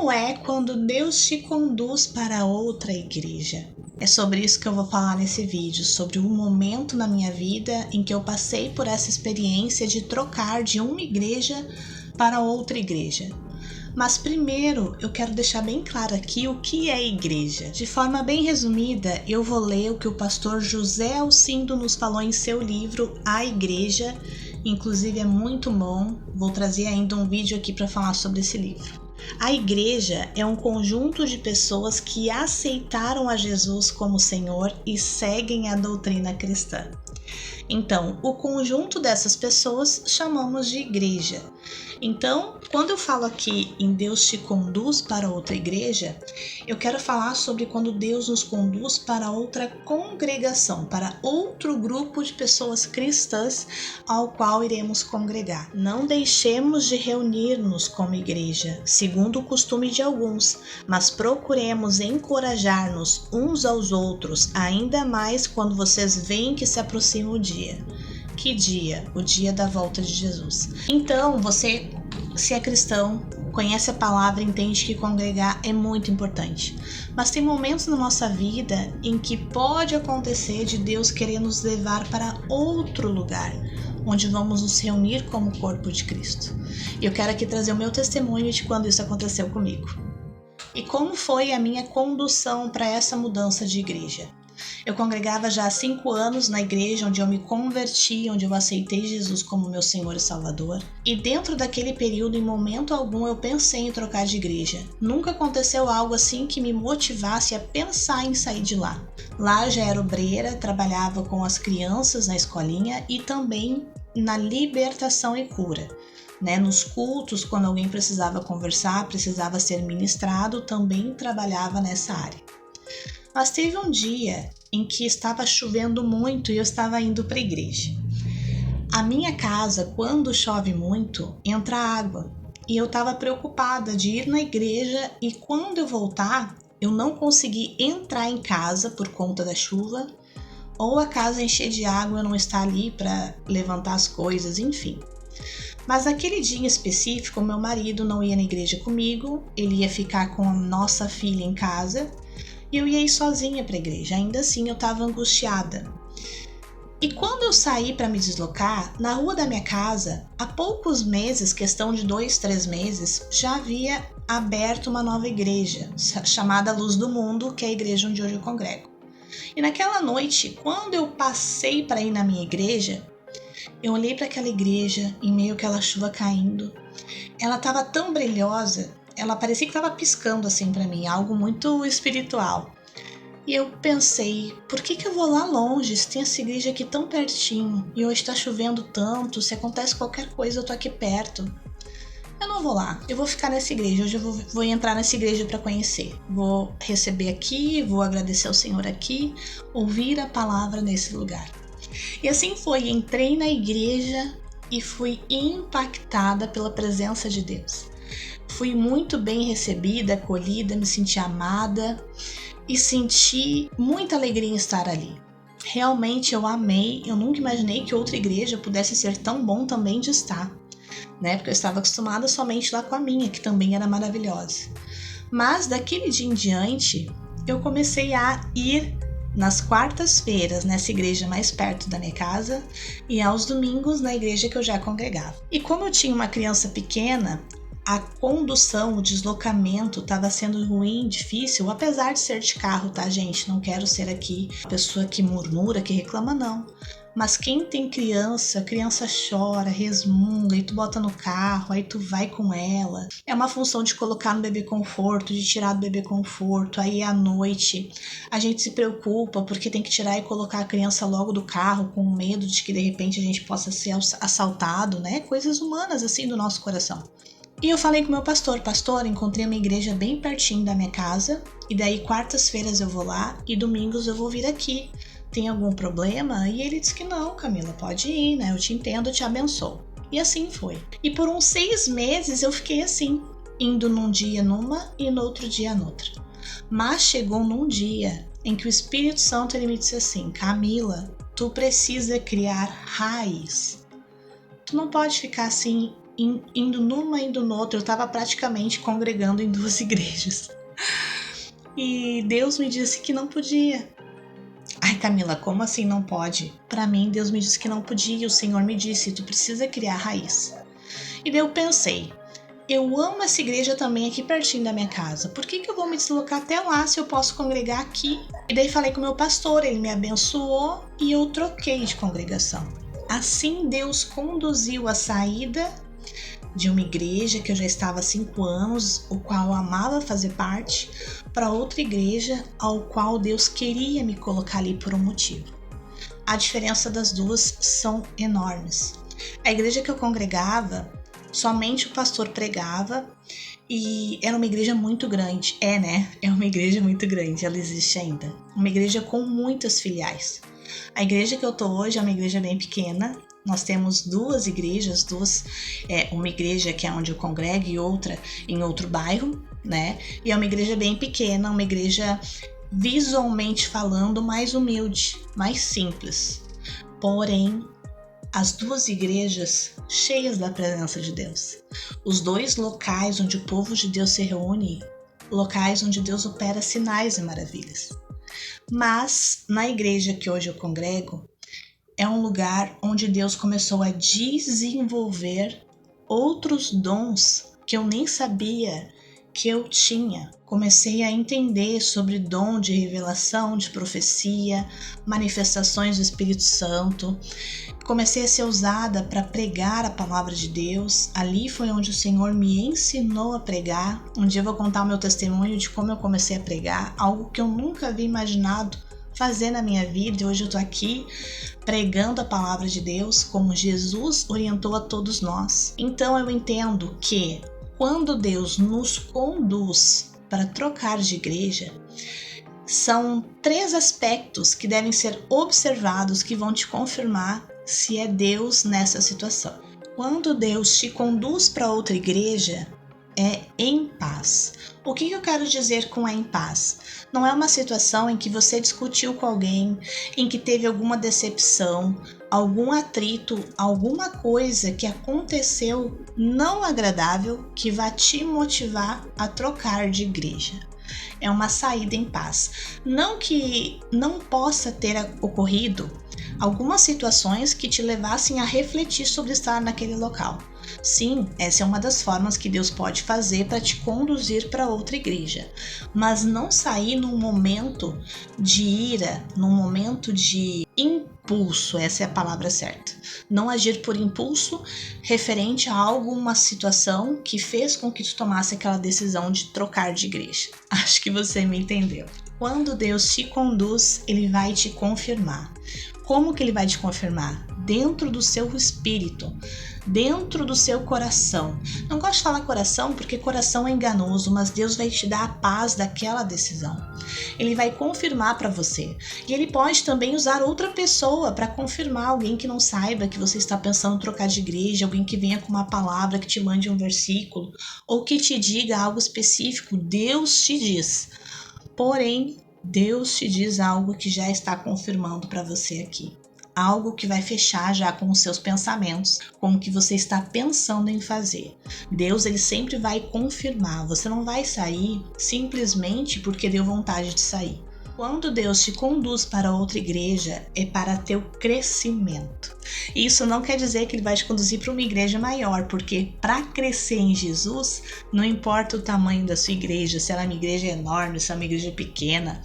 Como é quando Deus te conduz para outra igreja? É sobre isso que eu vou falar nesse vídeo, sobre um momento na minha vida em que eu passei por essa experiência de trocar de uma igreja para outra igreja. Mas primeiro eu quero deixar bem claro aqui o que é igreja. De forma bem resumida, eu vou ler o que o pastor José Alcindo nos falou em seu livro A Igreja. Inclusive é muito bom, vou trazer ainda um vídeo aqui para falar sobre esse livro. A igreja é um conjunto de pessoas que aceitaram a Jesus como Senhor e seguem a doutrina cristã. Então, o conjunto dessas pessoas chamamos de igreja. Então, quando eu falo aqui em Deus te conduz para outra igreja, eu quero falar sobre quando Deus nos conduz para outra congregação, para outro grupo de pessoas cristãs ao qual iremos congregar. Não deixemos de reunir-nos como igreja, segundo o costume de alguns, mas procuremos encorajar-nos uns aos outros, ainda mais quando vocês veem que se aproxima o dia. Que dia? O dia da volta de Jesus. Então, você, se é cristão, conhece a palavra, entende que congregar é muito importante. Mas tem momentos na nossa vida em que pode acontecer de Deus querer nos levar para outro lugar, onde vamos nos reunir como corpo de Cristo. E eu quero aqui trazer o meu testemunho de quando isso aconteceu comigo. E como foi a minha condução para essa mudança de igreja? Eu congregava já há 5 anos na igreja onde eu me converti, onde eu aceitei Jesus como meu Senhor e Salvador. E dentro daquele período, em momento algum, eu pensei em trocar de igreja. Nunca aconteceu algo assim que me motivasse a pensar em sair de lá. Lá já era obreira, trabalhava com as crianças na escolinha e também na libertação e cura. Nos cultos, quando alguém precisava conversar, precisava ser ministrado, também trabalhava nessa área. Mas teve um dia em que estava chovendo muito e eu estava indo para a igreja. A minha casa, quando chove muito, entra água. E eu estava preocupada de ir na igreja e quando eu voltar, eu não consegui entrar em casa por conta da chuva, ou a casa encher de água e eu não estar ali para levantar as coisas, enfim. Mas naquele dia em específico, meu marido não ia na igreja comigo, ele ia ficar com a nossa filha em casa, e eu ia ir sozinha para a igreja. Ainda assim eu estava angustiada. E quando eu saí para me deslocar, na rua da minha casa, há poucos meses, questão de 2, 3 meses, já havia aberto uma nova igreja, chamada Luz do Mundo, que é a igreja onde hoje eu congrego. E naquela noite, quando eu passei para ir na minha igreja, eu olhei para aquela igreja em meio àquela chuva caindo. Ela estava tão brilhosa, ela parecia que estava piscando assim para mim, algo muito espiritual. E eu pensei, por que eu vou lá longe, se tem essa igreja aqui tão pertinho, e hoje está chovendo tanto, se acontece qualquer coisa eu tô aqui perto. Eu não vou lá, eu vou ficar nessa igreja, hoje eu vou entrar nessa igreja para conhecer. Vou receber aqui, vou agradecer ao Senhor aqui, ouvir a palavra nesse lugar. E assim foi, entrei na igreja e fui impactada pela presença de Deus. Fui muito bem recebida, acolhida, me senti amada e senti muita alegria em estar ali. Realmente eu amei, eu nunca imaginei que outra igreja pudesse ser tão bom também de estar, porque eu estava acostumada somente lá com a minha, que também era maravilhosa. Mas daquele dia em diante, eu comecei a ir nas quartas-feiras nessa igreja mais perto da minha casa e aos domingos na igreja que eu já congregava. E como eu tinha uma criança pequena, a condução, o deslocamento estava sendo ruim, difícil, apesar de ser de carro, tá, gente? Não quero ser aqui a pessoa que murmura, que reclama, não. Mas quem tem criança, a criança chora, resmunga, e tu bota no carro, aí tu vai com ela. É uma função de colocar no bebê conforto, de tirar do bebê conforto. Aí à noite a gente se preocupa porque tem que tirar e colocar a criança logo do carro com medo de que de repente a gente possa ser assaltado, Coisas humanas assim do nosso coração. E eu falei com o meu pastor, encontrei uma igreja bem pertinho da minha casa, e daí quartas-feiras eu vou lá e domingos eu vou vir aqui. Tem algum problema? E ele disse que não, Camila, pode ir, eu te entendo, eu te abençoo. E assim foi. E por uns 6 meses eu fiquei assim, indo num dia numa e no outro dia noutra. Mas chegou num dia em que o Espírito Santo ele me disse assim, Camila, tu precisa criar raiz. Tu não pode ficar assim indo numa, indo noutra. Eu estava praticamente congregando em 2 igrejas. E Deus me disse que não podia. Ai, Camila, como assim não pode? Para mim, Deus me disse que não podia. O Senhor me disse, tu precisa criar raiz. E daí eu pensei, eu amo essa igreja também aqui pertinho da minha casa. Por que eu vou me deslocar até lá se eu posso congregar aqui? E daí falei com o meu pastor, ele me abençoou e eu troquei de congregação. Assim Deus conduziu a saída de uma igreja que eu já estava há 5 anos, o qual eu amava fazer parte, para outra igreja ao qual Deus queria me colocar ali por um motivo. A diferença das duas são enormes. A igreja que eu congregava, somente o pastor pregava e era uma igreja muito grande. É uma igreja muito grande, ela existe ainda. Uma igreja com muitas filiais. A igreja que eu tô hoje é uma igreja bem pequena. Nós temos 2 igrejas, uma igreja que é onde eu congrego e outra em outro bairro, né? E é uma igreja bem pequena, uma igreja visualmente falando mais humilde, mais simples. Porém, as 2 igrejas cheias da presença de Deus. Os 2 locais onde o povo de Deus se reúne, locais onde Deus opera sinais e maravilhas. Mas na igreja que hoje eu congrego, é um lugar onde Deus começou a desenvolver outros dons que eu nem sabia que eu tinha. Comecei a entender sobre dom de revelação, de profecia, manifestações do Espírito Santo. Comecei a ser usada para pregar a palavra de Deus. Ali foi onde o Senhor me ensinou a pregar. Um dia eu vou contar o meu testemunho de como eu comecei a pregar, algo que eu nunca havia imaginado fazer na minha vida, e hoje eu tô aqui pregando a palavra de Deus como Jesus orientou a todos nós. Então eu entendo que quando Deus nos conduz para trocar de igreja, são 3 aspectos que devem ser observados que vão te confirmar se é Deus nessa situação. Quando Deus te conduz para outra igreja, é em paz. O que eu quero dizer com em paz? Não é uma situação em que você discutiu com alguém, em que teve alguma decepção, algum atrito, alguma coisa que aconteceu não agradável que vai te motivar a trocar de igreja. É uma saída em paz. Não que não possa ter ocorrido algumas situações que te levassem a refletir sobre estar naquele local. Sim, essa é uma das formas que Deus pode fazer para te conduzir para outra igreja, mas não sair num momento de ira, num momento de impulso, essa é a palavra certa. Não agir por impulso referente a alguma situação que fez com que tu tomasse aquela decisão de trocar de igreja. Acho que você me entendeu. Quando Deus te conduz, Ele vai te confirmar. Como que Ele vai te confirmar? Dentro do seu espírito, dentro do seu coração. Não gosto de falar coração porque coração é enganoso, mas Deus vai te dar a paz daquela decisão. Ele vai confirmar para você. E Ele pode também usar outra pessoa para confirmar, alguém que não saiba que você está pensando em trocar de igreja, alguém que venha com uma palavra, que te mande um versículo, ou que te diga algo específico. Deus te diz. Porém, Deus te diz algo que já está confirmando para você aqui. Algo que vai fechar já com os seus pensamentos, com o que você está pensando em fazer. Deus, Ele sempre vai confirmar. Você não vai sair simplesmente porque deu vontade de sair. Quando Deus te conduz para outra igreja, é para teu crescimento. Isso não quer dizer que Ele vai te conduzir para uma igreja maior, porque para crescer em Jesus, não importa o tamanho da sua igreja, se ela é uma igreja enorme, se é uma igreja pequena,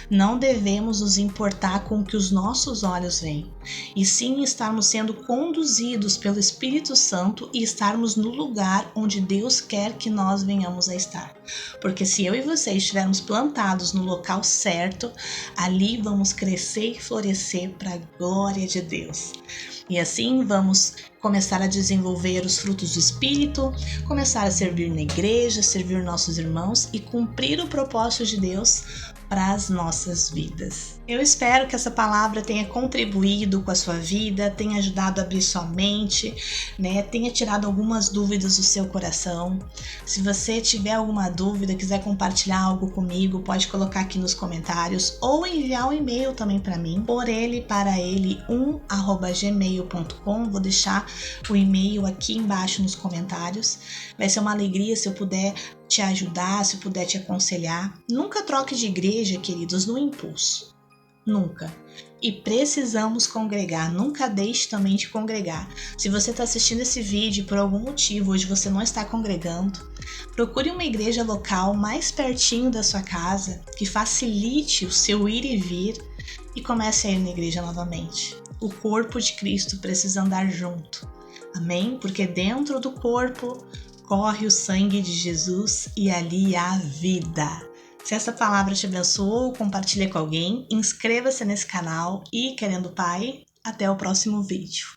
não devemos nos importar com o que os nossos olhos veem, e sim estarmos sendo conduzidos pelo Espírito Santo e estarmos no lugar onde Deus quer que nós venhamos a estar. Porque se eu e você estivermos plantados no local certo, ali vamos crescer e florescer para a glória de Deus. E assim vamos começar a desenvolver os frutos do Espírito, começar a servir na igreja, servir nossos irmãos e cumprir o propósito de Deus para as nossas vidas. Eu espero que essa palavra tenha contribuído com a sua vida, tenha ajudado a abrir sua mente, tenha tirado algumas dúvidas do seu coração. Se você tiver alguma dúvida, quiser compartilhar algo comigo, pode colocar aqui nos comentários ou enviar um e-mail também para mim, porele1@gmail.com. Vou deixar o e-mail aqui embaixo nos comentários. Vai ser uma alegria se eu puder te ajudar, se eu puder te aconselhar. Nunca troque de igreja, queridos, no impulso. Nunca. E precisamos congregar, nunca deixe também de congregar. Se você está assistindo esse vídeo e por algum motivo hoje você não está congregando, procure uma igreja local mais pertinho da sua casa, que facilite o seu ir e vir, e comece a ir na igreja novamente. O corpo de Cristo precisa andar junto. Amém? Porque dentro do corpo corre o sangue de Jesus e ali há vida. Se essa palavra te abençoou, compartilhe com alguém, inscreva-se nesse canal e, querendo o Pai, até o próximo vídeo.